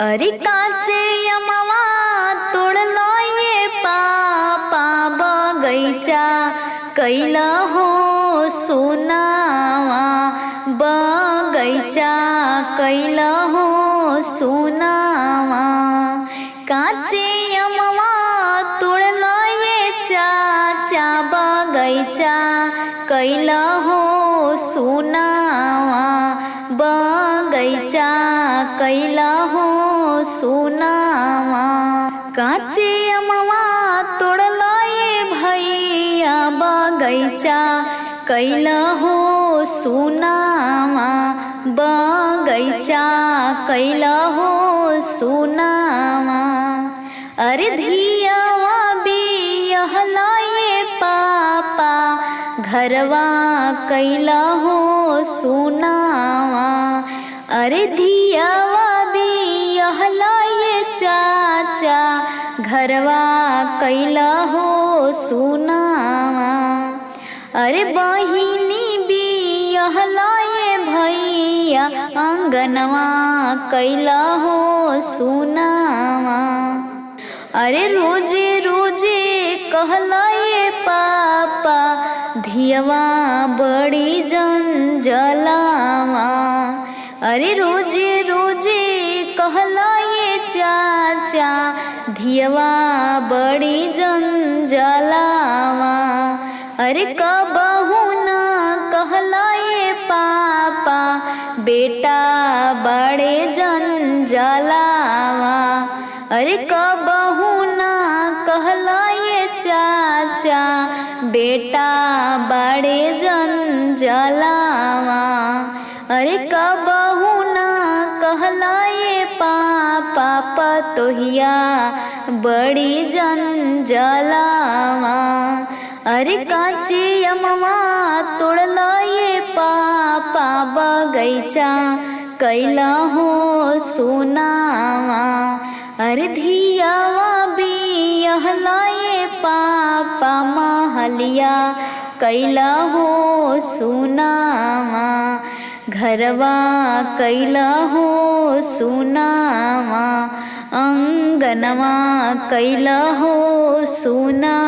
अरे काचे यमवा तोड़लो ये पापा बगैचा कैला हो सुनावा बगैचा कैला हो सुनावा। काचे यमवा तोड़लो ये चाचा बगैचा कैला हो सुनावा बगैचा कैला हो सुनावा। काचे अमवा तोड़लो ये भैया बगैचा कैला हो सुनावा बगैचा कैला हो सुनावा। अरे धियावा बियहला ये पापा घरवा कैला हो सुनावा। अरे धियावा बियहला ये चाचा घरवा कैला हो सुनावा। अरे बहिनी बियहला ये भैया अंगनवा कैला हो सुनावा। अरे रोजे रोजे कहला ये पापा धियवा बड़ी जंजलावा। अरे रोजे रोजे कहला ये चाचा धियवा बड़ी जंजलावा। अरे कबहू ना कहला ये पापा बेटा बड़े जंजलावा। अरे कबहू ना कहला ये चाचा बेटा बड़े जंजलावा। अरे कबहू ना कहला ये पापा पतोहिया बड़ी जंजलावा। अरे काचे यमवा तोड़ला ये पापा बगैचा कैला हो सुनावा। अरे धियावा बियहला ये पापा महलिया कैला हो सुनावा घरवा कैला हो सुनावा अंगनवा कैला हो सुना।